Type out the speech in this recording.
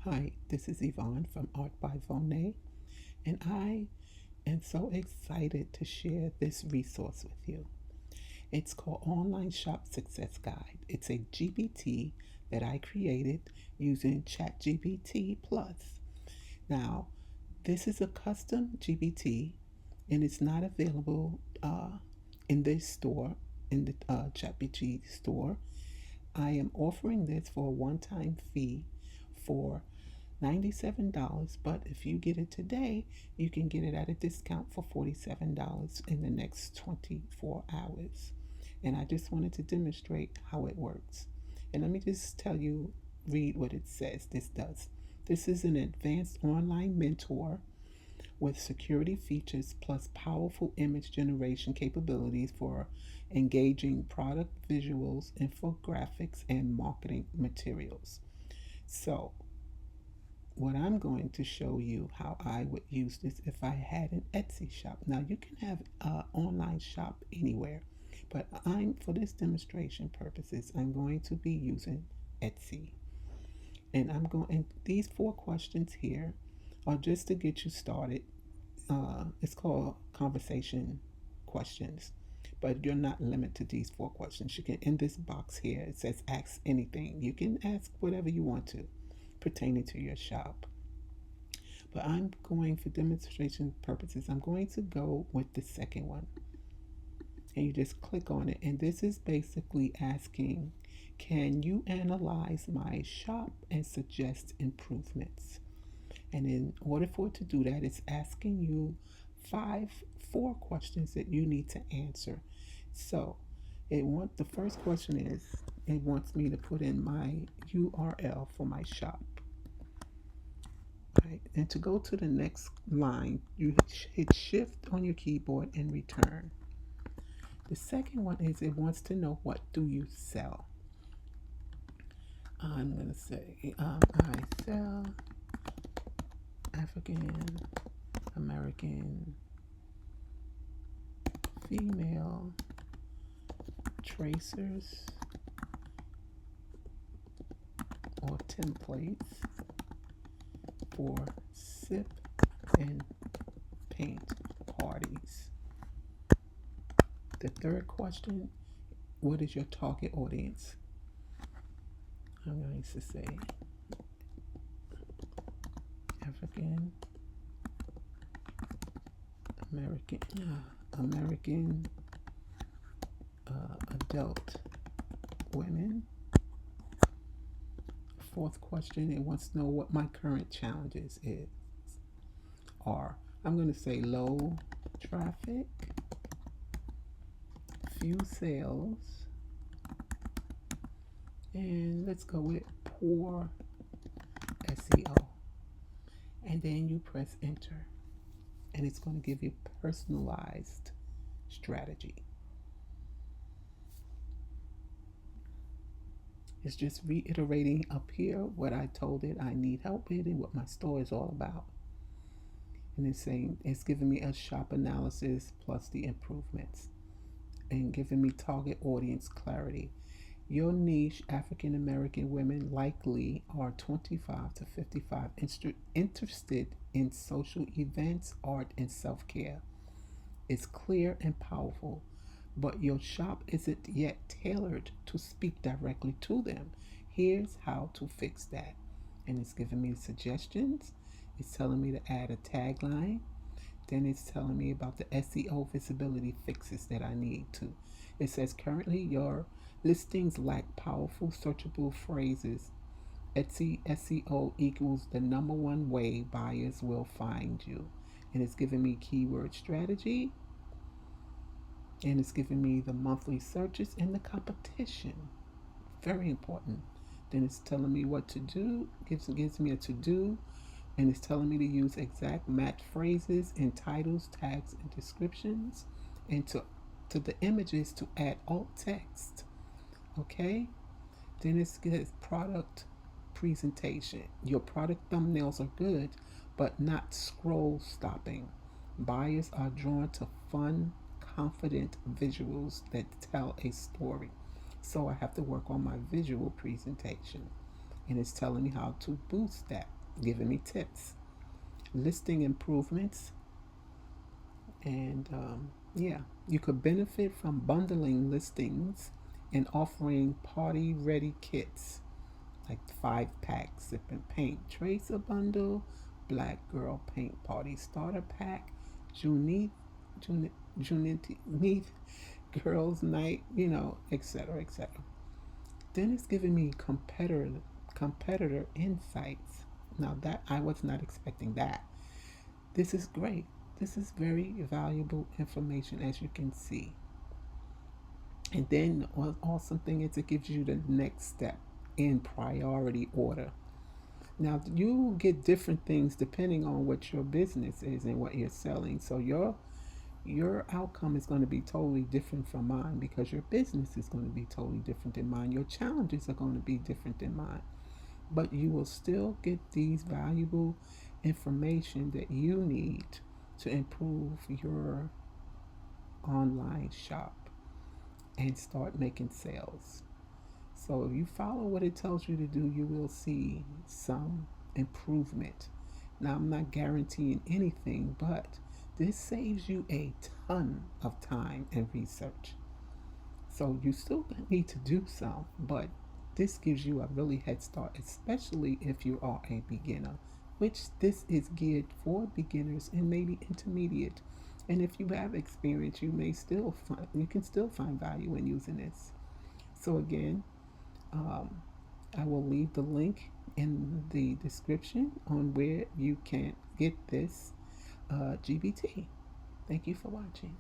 Hi, this is Yvonne from Art by Vonet, and I am so excited to share this resource with you. It's called Online Shop Success Guide. It's a GPT that I created using ChatGPT Plus. Now, this is a custom GPT, and it's not available in this store, in the ChatGPT store. I am offering this for a one-time fee for $97, but if you get it today, you can get it at a discount for $47 in the next 24 hours. And I just wanted to demonstrate how it works. And let me just tell you, read what it says this does. This is an advanced online mentor with security features plus powerful image generation capabilities for engaging product visuals, infographics, and marketing materials. So, what I'm going to show you how I would use this if I had an Etsy shop. Now you can have an online shop anywhere, but for this demonstration purposes, I'm going to be using Etsy. And and these 4 questions here are just to get you started. It's called conversation questions, but you're not limited to these 4 questions. You can, in this box here, it says ask anything. You can ask whatever you want to pertaining to your shop. But I'm going, for demonstration purposes, I'm going to go with the second one. And you just click on it. And this is basically asking, can you analyze my shop and suggest improvements? And in order for it to do that, it's asking you 4 questions that you need to answer. So the first question is, it wants me to put in my URL for my shop. Right. And to go to the next line, you hit shift on your keyboard and return. The second one is, it wants to know, what do you sell? I'm going to say I sell African American female tracers or templates for sip and paint parties. The third question, what is your target audience? I'm going to say African American adult women. Fourth question, it wants to know what my current challenges are. I'm going to say low traffic, few sales, and let's go with poor SEO. And then you press enter, and it's going to give you personalized strategy. It's just reiterating up here what I told it I need help with and what my store is all about. And it's saying, it's giving me a shop analysis plus the improvements and giving me target audience clarity. Your niche, African American women, likely are 25 to 55, interested in social events, art, and self care. It's clear and powerful, but your shop isn't yet tailored to speak directly to them. Here's how to fix that. And it's giving me suggestions. It's telling me to add a tagline. Then it's telling me about the SEO visibility fixes that I need to. It says currently your listings lack powerful searchable phrases. Etsy SEO equals the number one way buyers will find you. And it's giving me keyword strategy. And it's giving me the monthly searches and the competition. Very important. Then it's telling me what to do. Gives me a to do. And it's telling me to use exact match phrases in titles, tags, and descriptions, and to the images to add alt text. Okay? Then it says product presentation. Your product thumbnails are good, but not scroll stopping. Buyers are drawn to fun, confident visuals that tell a story. So I have to work on my visual presentation. and it's telling me how to boost that, giving me tips, listing improvements, and yeah, you could benefit from bundling listings and offering party ready kits like 5-pack sip and paint tracer bundle, black girl paint party starter pack, Juneteenth, Juneteenth girls night, etc., etc. Then it's giving me competitor insights. Now that I was not expecting that. This is great. This is very valuable information, as you can see. And then the awesome thing is it gives you the next step in priority order. Now you get different things depending on what your business is and what you're selling. So your outcome is going to be totally different from mine because your business is going to be totally different than mine. Your challenges are going to be different than mine. But you will still get these valuable information that you need to improve your online shop and start making sales. So if you follow what it tells you to do, you will see some improvement. Now, I'm not guaranteeing anything, but this saves you a ton of time and research. So you still need to do some, but this gives you a really head start, especially if you are a beginner, which this is geared for beginners and maybe intermediate. And if you have experience, you can still find value in using this. So again, um, I will leave the link in the description on where you can get this GPT. Thank you for watching.